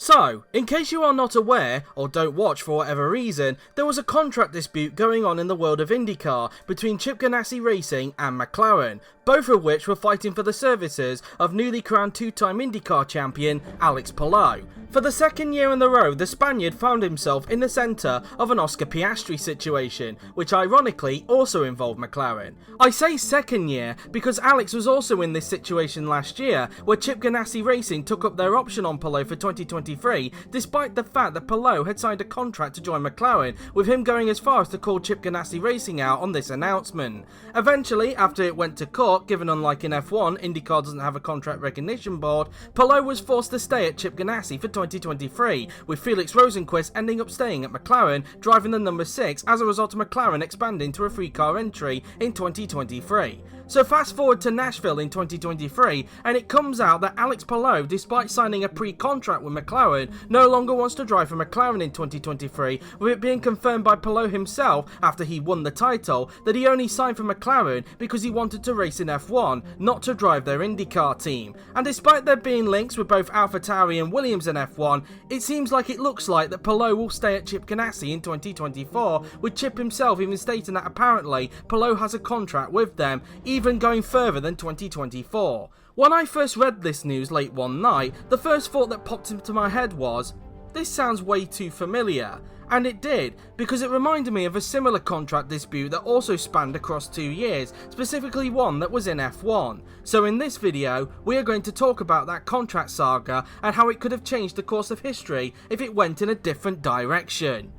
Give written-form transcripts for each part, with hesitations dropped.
So, in case you are not aware, or don't watch for whatever reason, there was a contract dispute going on in the world of IndyCar between Chip Ganassi Racing and McLaren, both of which were fighting for the services of newly crowned two-time IndyCar champion Alex Palou. For the second year in a row, the Spaniard found himself in the centre of an Oscar Piastri situation, which ironically also involved McLaren. I say second year because Alex was also in this situation last year, where Chip Ganassi Racing took up their option on Palou for 2023, despite the fact that Palou had signed a contract to join McLaren, with him going as far as to call Chip Ganassi Racing out on this announcement. Eventually, after it went to court, given unlike in F1, IndyCar doesn't have a contract recognition board, Palou was forced to stay at Chip Ganassi for 2023, with Felix Rosenqvist ending up staying at McLaren, driving the number 6 as a result of McLaren expanding to a free car entry in 2023. So fast forward to Nashville in 2023, and it comes out that Alex Palou, despite signing a pre-contract with McLaren, no longer wants to drive for McLaren in 2023, with it being confirmed by Palou himself after he won the title that he only signed for McLaren because he wanted to race in F1, not to drive their IndyCar team. And despite there being links with both AlphaTauri and Williams in F1, it seems like it looks like that Palou will stay at Chip Ganassi in 2024, with Chip himself even stating that apparently Palou has a contract with them, even going further than 2024. When I first read this news late one night, the first thought that popped into my head was, this sounds way too familiar. And it did, because it reminded me of a similar contract dispute that also spanned across 2 years, specifically one that was in F1. So in this video, we are going to talk about that contract saga and how it could have changed the course of history if it went in a different direction.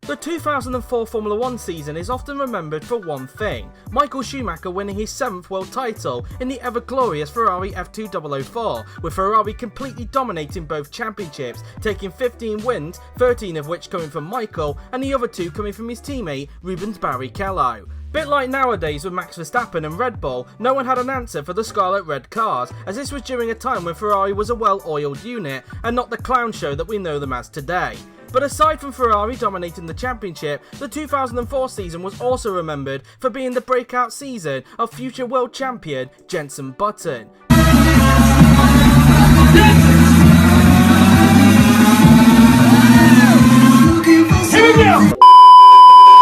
The 2004 Formula 1 season is often remembered for one thing: Michael Schumacher winning his 7th world title in the ever-glorious Ferrari F2004, with Ferrari completely dominating both championships, taking 15 wins, 13 of which coming from Michael, and the other 2 coming from his teammate Rubens Barrichello. Bit like nowadays with Max Verstappen and Red Bull, no one had an answer for the Scarlet Red cars, as this was during a time when Ferrari was a well-oiled unit, and not the clown show that we know them as today. But aside from Ferrari dominating the championship, the 2004 season was also remembered for being the breakout season of future world champion Jenson Button.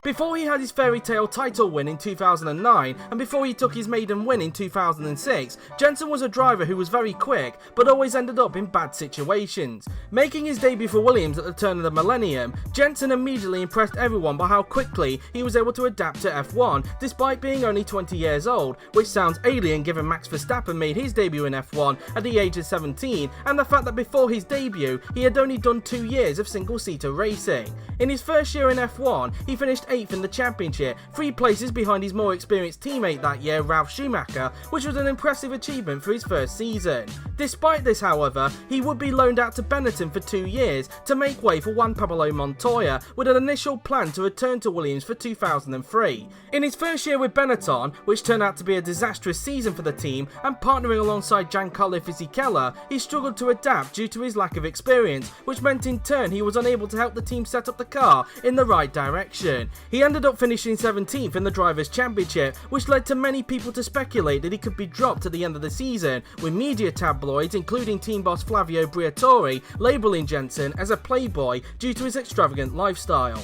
Before he had his fairy tale title win in 2009, and before he took his maiden win in 2006, Jenson was a driver who was very quick, but always ended up in bad situations. Making his debut for Williams at the turn of the millennium, Jenson immediately impressed everyone by how quickly he was able to adapt to F1, despite being only 20 years old, which sounds alien given Max Verstappen made his debut in F1 at the age of 17, and the fact that before his debut, he had only done 2 years of single-seater racing. In his first year in F1, he finished 8th in the championship, 3 places behind his more experienced teammate that year, Ralf Schumacher, which was an impressive achievement for his first season. Despite this, however, he would be loaned out to Benetton for 2 years to make way for Juan Pablo Montoya, with an initial plan to return to Williams for 2003. In his first year with Benetton, which turned out to be a disastrous season for the team, and partnering alongside Giancarlo Fisichella, he struggled to adapt due to his lack of experience, which meant in turn he was unable to help the team set up the car in the right direction. He ended up finishing 17th in the Drivers' Championship, which led to many people to speculate that he could be dropped at the end of the season, with media tabloids including team boss Flavio Briatore labelling Jenson as a playboy due to his extravagant lifestyle.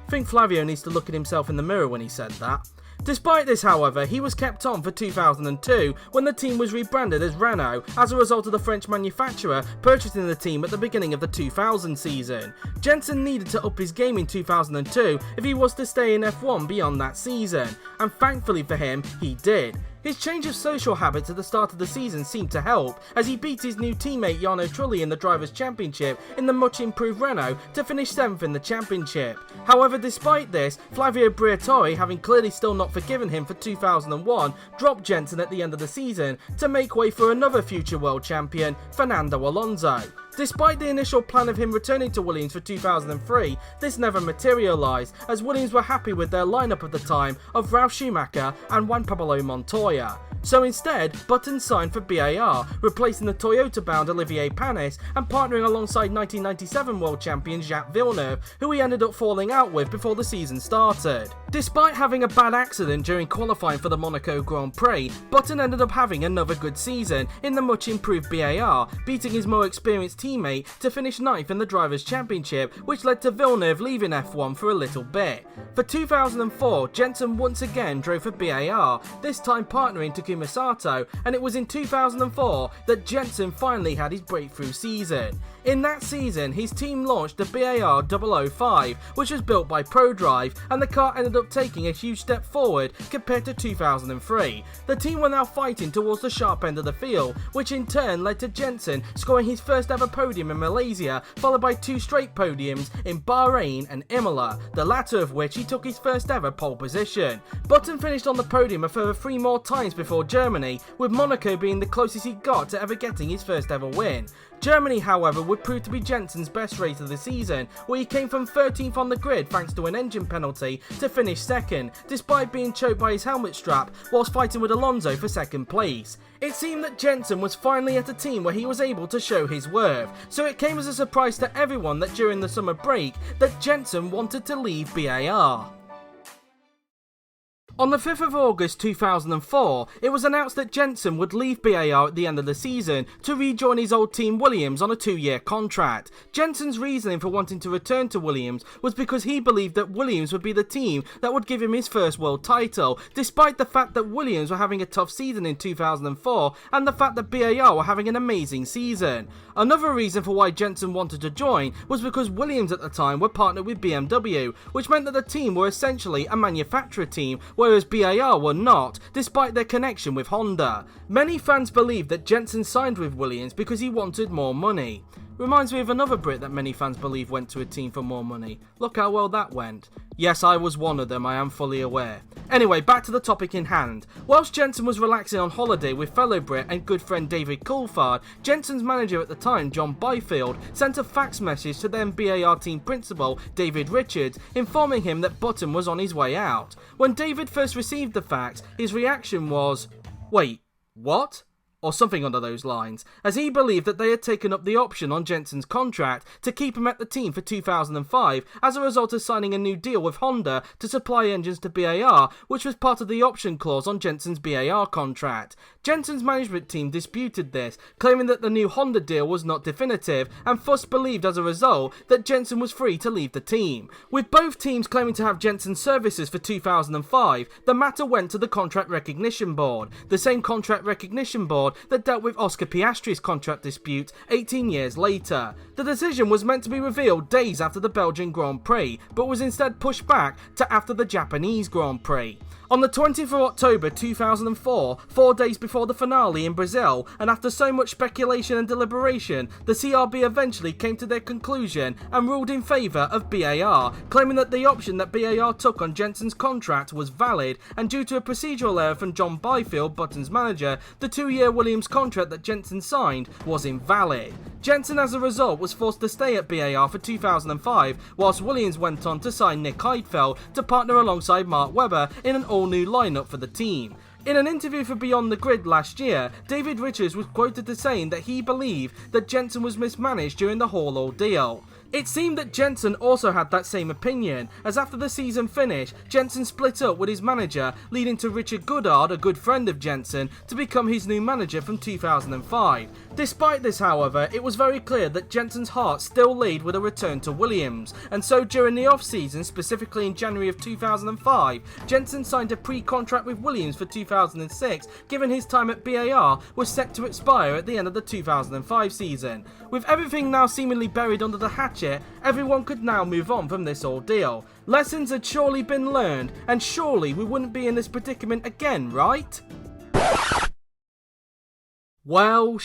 I think Flavio needs to look at himself in the mirror when he said that. Despite this, however, he was kept on for 2002 when the team was rebranded as Renault as a result of the French manufacturer purchasing the team at the beginning of the 2000 season. Jenson needed to up his game in 2002 if he was to stay in F1 beyond that season, and thankfully for him, he did. His change of social habits at the start of the season seemed to help, as he beat his new teammate Jarno Trulli in the Drivers' Championship in the much improved Renault to finish 7th in the championship. However, despite this, Flavio Briatore, having clearly still not forgiven him for 2001, dropped Jenson at the end of the season to make way for another future world champion, Fernando Alonso. Despite the initial plan of him returning to Williams for 2003, this never materialised, as Williams were happy with their lineup at the time of Ralf Schumacher and Juan Pablo Montoya. So instead, Button signed for BAR, replacing the Toyota-bound Olivier Panis and partnering alongside 1997 world champion Jacques Villeneuve, who he ended up falling out with before the season started. Despite having a bad accident during qualifying for the Monaco Grand Prix, Button ended up having another good season in the much improved BAR, beating his more experienced teammate to finish 9th in the Drivers' Championship, which led to Villeneuve leaving F1 for a little bit. For 2004, Jenson once again drove for BAR, this time partnering Takuma Sato, and it was in 2004 that Jenson finally had his breakthrough season. In that season, his team launched the BAR 005, which was built by ProDrive, and the car ended up taking a huge step forward compared to 2003. The team were now fighting towards the sharp end of the field, which in turn led to Jenson scoring his first ever podium in Malaysia, followed by 2 straight podiums in Bahrain and Imola, the latter of which he took his first ever pole position. Button finished on the podium a further 3 more times before Germany, with Monaco being the closest he got to ever getting his first ever win. Germany, however, would prove to be Jenson's best race of the season, where he came from 13th on the grid thanks to an engine penalty to finish 2nd, despite being choked by his helmet strap whilst fighting with Alonso for 2nd place. It seemed that Jenson was finally at a team where he was able to show his worth, so it came as a surprise to everyone that during the summer break that Jenson wanted to leave BAR. On the 5th of August 2004, it was announced that Jenson would leave BAR at the end of the season to rejoin his old team Williams on a 2-year contract. Jenson's reasoning for wanting to return to Williams was because he believed that Williams would be the team that would give him his first world title, despite the fact that Williams were having a tough season in 2004 and the fact that BAR were having an amazing season. Another reason for why Jenson wanted to join was because Williams at the time were partnered with BMW, which meant that the team were essentially a manufacturer team, whereas BAR were not, despite their connection with Honda. Many fans believed that Jenson signed with Williams because he wanted more money. Reminds me of another Brit that many fans believe went to a team for more money. Look how well that went. Yes, I was one of them, I am fully aware. Anyway, back to the topic in hand. Whilst Jenson was relaxing on holiday with fellow Brit and good friend David Coulthard, Jenson's manager at the time, John Byfield, sent a fax message to then BAR team principal, David Richards, informing him that Button was on his way out. When David first received the fax, his reaction was, "Wait, what?" or something under those lines, as he believed that they had taken up the option on Jenson's contract to keep him at the team for 2005 as a result of signing a new deal with Honda to supply engines to BAR, which was part of the option clause on Jenson's BAR contract. Jenson's management team disputed this, claiming that the new Honda deal was not definitive, and thus believed as a result that Jenson was free to leave the team. With both teams claiming to have Jenson's services for 2005, the matter went to the Contract Recognition Board, the same Contract Recognition Board that dealt with Oscar Piastri's contract dispute 18 years later. The decision was meant to be revealed days after the Belgian Grand Prix, but was instead pushed back to after the Japanese Grand Prix. On the 20th of October 2004, 4 days before the finale in Brazil, and after so much speculation and deliberation, the CRB eventually came to their conclusion and ruled in favour of BAR, claiming that the option that BAR took on Jenson's contract was valid, and due to a procedural error from John Byfield, Button's manager, the 2-year Williams contract that Jenson signed was invalid. Jenson, as a result, was forced to stay at BAR for 2005, whilst Williams went on to sign Nick Heidfeld to partner alongside Mark Webber in an all-new lineup for the team. In an interview for Beyond the Grid last year, David Richards was quoted as saying that he believed that Jenson was mismanaged during the whole ordeal. It seemed that Jenson also had that same opinion, as after the season finished, Jenson split up with his manager, leading to Richard Goddard, a good friend of Jenson, to become his new manager from 2005. Despite this, however, it was very clear that Jenson's heart still laid with a return to Williams, and so during the off-season, specifically in January of 2005, Jenson signed a pre-contract with Williams for 2006, given his time at BAR was set to expire at the end of the 2005 season. With everything now seemingly buried under the hatchet, everyone could now move on from this ordeal. Lessons had surely been learned, and surely we wouldn't be in this predicament again, right? Well,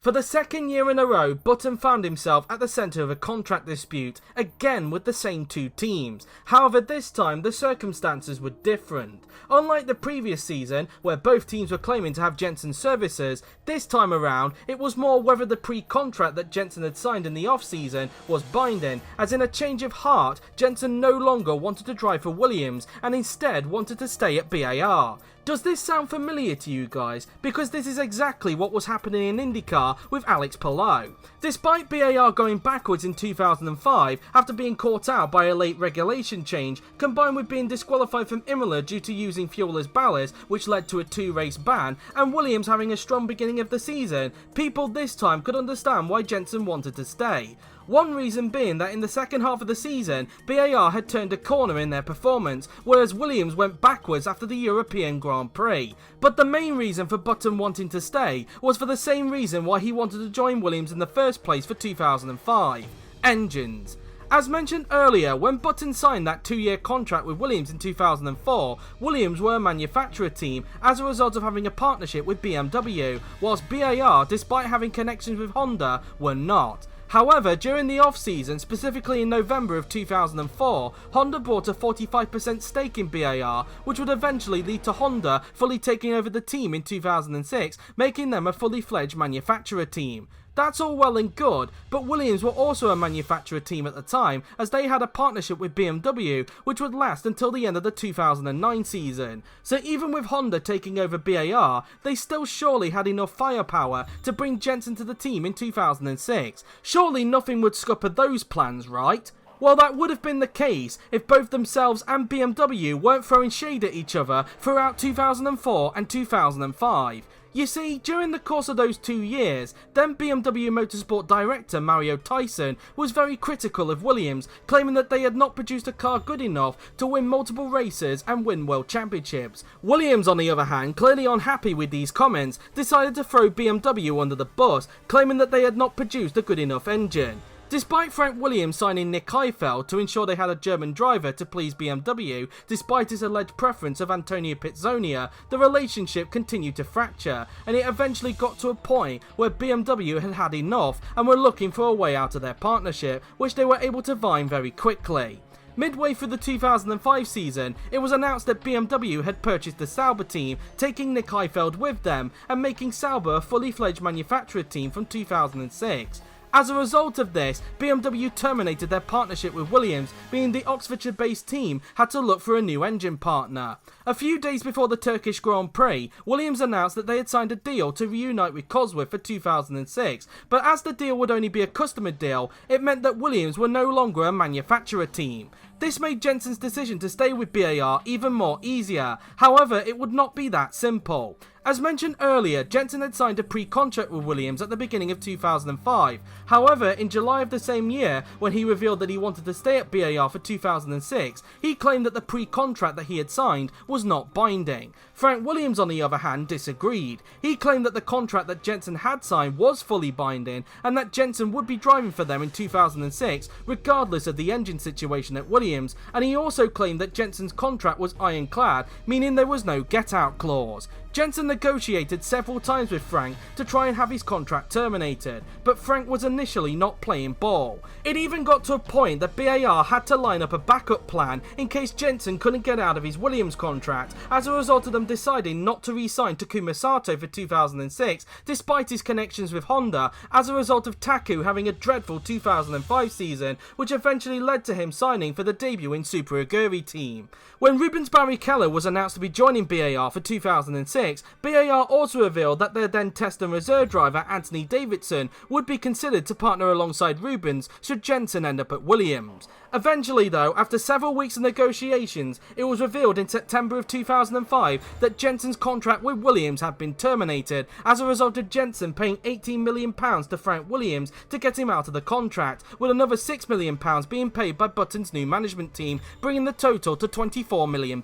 For the second year in a row, Button found himself at the centre of a contract dispute, again with the same two teams. However, this time the circumstances were different. Unlike the previous season, where both teams were claiming to have Jenson's services, this time around it was more whether the pre-contract that Jenson had signed in the off-season was binding, as in a change of heart, Jenson no longer wanted to drive for Williams and instead wanted to stay at BAR. Does this sound familiar to you guys? Because this is exactly what was happening in IndyCar with Alex Palou. Despite BAR going backwards in 2005 after being caught out by a late regulation change, combined with being disqualified from Imola due to using fuel as ballast, which led to a 2-race ban, and Williams having a strong beginning of the season, people this time could understand why Jenson wanted to stay. One reason being that in the second half of the season, BAR had turned a corner in their performance, whereas Williams went backwards after the European Grand Prix. But the main reason for Button wanting to stay was for the same reason why he wanted to join Williams in the first place for 2005: engines. As mentioned earlier, when Button signed that 2-year contract with Williams in 2004, Williams were a manufacturer team as a result of having a partnership with BMW, whilst BAR, despite having connections with Honda, were not. However, during the off-season, specifically in November of 2004, Honda bought a 45% stake in BAR, which would eventually lead to Honda fully taking over the team in 2006, making them a fully fledged manufacturer team. That's all well and good, but Williams were also a manufacturer team at the time, as they had a partnership with BMW which would last until the end of the 2009 season. So even with Honda taking over BAR, they still surely had enough firepower to bring Jenson to the team in 2006. Surely nothing would scupper those plans, right? Well, that would have been the case if both themselves and BMW weren't throwing shade at each other throughout 2004 and 2005. You see, during the course of those 2 years, then BMW Motorsport director Mario Tyson was very critical of Williams, claiming that they had not produced a car good enough to win multiple races and win world championships. Williams, on the other hand, clearly unhappy with these comments, decided to throw BMW under the bus, claiming that they had not produced a good enough engine. Despite Frank Williams signing Nick Heidfeld to ensure they had a German driver to please BMW, despite his alleged preference of Antonio Pizzonia, the relationship continued to fracture, and it eventually got to a point where BMW had had enough and were looking for a way out of their partnership, which they were able to find very quickly. Midway through the 2005 season, it was announced that BMW had purchased the Sauber team, taking Nick Heidfeld with them, and making Sauber a fully fledged manufacturer team from 2006. As a result of this, BMW terminated their partnership with Williams, meaning the Oxfordshire-based team had to look for a new engine partner. A few days before the Turkish Grand Prix, Williams announced that they had signed a deal to reunite with Cosworth for 2006, but as the deal would only be a customer deal, it meant that Williams were no longer a manufacturer team. This made Jenson's decision to stay with BAR even more easier. However, it would not be that simple. As mentioned earlier, Jenson had signed a pre-contract with Williams at the beginning of 2005. However, in July of the same year, when he revealed that he wanted to stay at BAR for 2006, he claimed that the pre-contract that he had signed was not binding. Frank Williams, on the other hand, disagreed. He claimed that the contract that Jenson had signed was fully binding, and that Jenson would be driving for them in 2006, regardless of the engine situation at Williams, and he also claimed that Jenson's contract was ironclad, meaning there was no get-out clause. Jenson negotiated several times with Frank to try and have his contract terminated, but Frank was initially not playing ball. It even got to a point that BAR had to line up a backup plan in case Jenson couldn't get out of his Williams contract, as a result of them deciding not to re-sign Takuma Sato for 2006 despite his connections with Honda, as a result of Taku having a dreadful 2005 season, which eventually led to him signing for the debuting Super Aguri team. When Rubens Barrichello was announced to be joining BAR for 2006, BAR also revealed that their then test and reserve driver Anthony Davidson would be considered to partner alongside Rubens should Jenson end up at Williams. Eventually though, after several weeks of negotiations, it was revealed in September of 2005 that Jenson's contract with Williams had been terminated as a result of Jenson paying £18 million to Frank Williams to get him out of the contract, with another £6 million being paid by Button's new management management team, bringing the total to £24 million.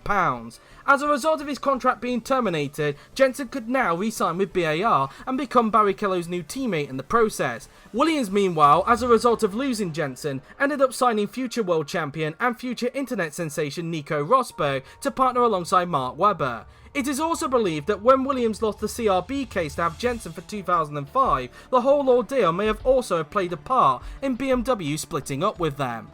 As a result of his contract being terminated, Jenson could now re-sign with BAR and become Barrichello's new teammate in the process. Williams, meanwhile, as a result of losing Jenson, ended up signing future world champion and future internet sensation Nico Rosberg to partner alongside Mark Webber. It is also believed that when Williams lost the CRB case to have Jenson for 2005, the whole ordeal may have also played a part in BMW splitting up with them.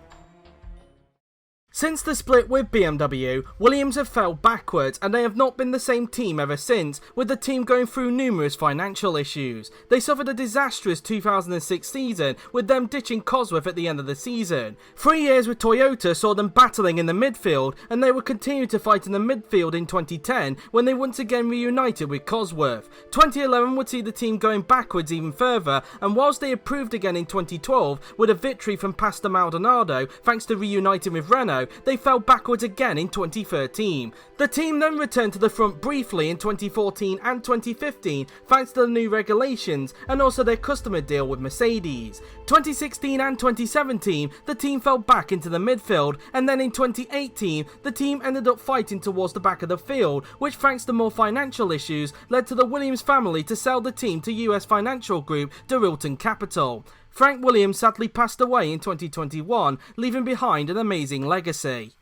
Since the split with BMW, Williams have fell backwards and they have not been the same team ever since, with the team going through numerous financial issues. They suffered a disastrous 2006 season, with them ditching Cosworth at the end of the season. 3 years with Toyota saw them battling in the midfield, and they would continue to fight in the midfield in 2010 when they once again reunited with Cosworth. 2011 would see the team going backwards even further, and whilst they improved again in 2012 with a victory from Pastor Maldonado thanks to reuniting with Renault, they fell backwards again in 2013. The team then returned to the front briefly in 2014 and 2015 thanks to the new regulations and also their customer deal with Mercedes. 2016 and 2017 the team fell back into the midfield, and then in 2018 the team ended up fighting towards the back of the field, which thanks to more financial issues led to the Williams family to sell the team to US financial group Dorilton Capital. Frank Williams sadly passed away in 2021, leaving behind an amazing legacy.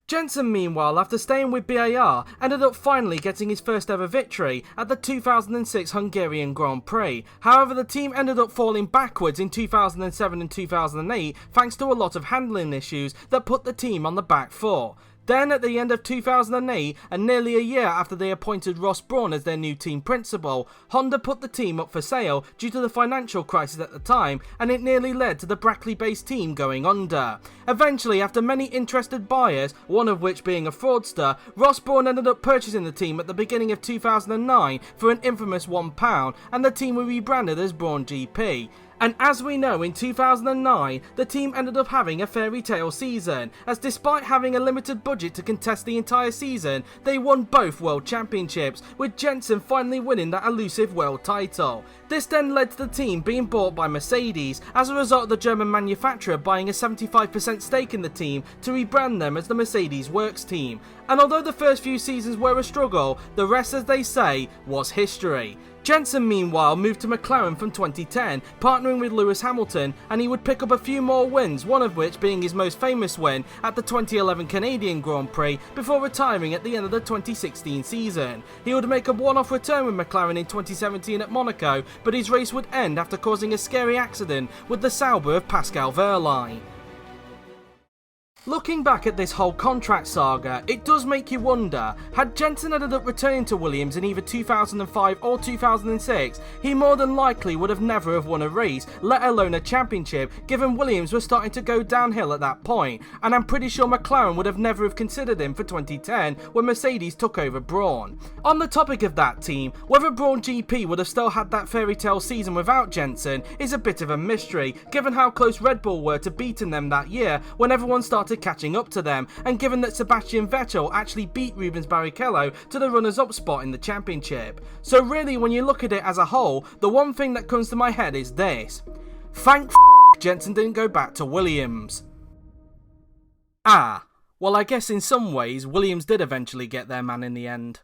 Jenson, meanwhile, after staying with BAR, ended up finally getting his first ever victory at the 2006 Hungarian Grand Prix. However, the team ended up falling backwards in 2007 and 2008 thanks to a lot of handling issues that put the team on the back foot. Then at the end of 2008, and nearly a year after they appointed Ross Brawn as their new team principal, Honda put the team up for sale due to the financial crisis at the time, and it nearly led to the Brackley-based team going under. Eventually, after many interested buyers, one of which being a fraudster, Ross Brawn ended up purchasing the team at the beginning of 2009 for an infamous £1, and the team were rebranded as Brawn GP. And as we know, in 2009, the team ended up having a fairy tale season, as despite having a limited budget to contest the entire season, they won both World Championships, with Jenson finally winning that elusive world title. This then led to the team being bought by Mercedes, as a result of the German manufacturer buying a 75% stake in the team to rebrand them as the Mercedes Works team. And although the first few seasons were a struggle, the rest, as they say, was history. Jenson, meanwhile, moved to McLaren from 2010, partnering with Lewis Hamilton, and he would pick up a few more wins, one of which being his most famous win at the 2011 Canadian Grand Prix before retiring at the end of the 2016 season. He would make a one-off return with McLaren in 2017 at Monaco, but his race would end after causing a scary accident with the Sauber of Pascal Wehrlein. Looking back at this whole contract saga, it does make you wonder, had Jenson ended up returning to Williams in either 2005 or 2006, he more than likely would have never have won a race, let alone a championship, given Williams was starting to go downhill at that point, and I'm pretty sure McLaren would have never have considered him for 2010 when Mercedes took over Brawn. On the topic of that team, whether Brawn GP would have still had that fairy tale season without Jenson is a bit of a mystery, given how close Red Bull were to beating them that year when everyone started catching up to them, and given that Sebastian Vettel actually beat Rubens Barrichello to the runners-up spot in the championship. So really, when you look at it as a whole, the one thing that comes to my head is this: thank Jenson didn't go back to Williams. Well, I guess in some ways Williams did eventually get their man in the end.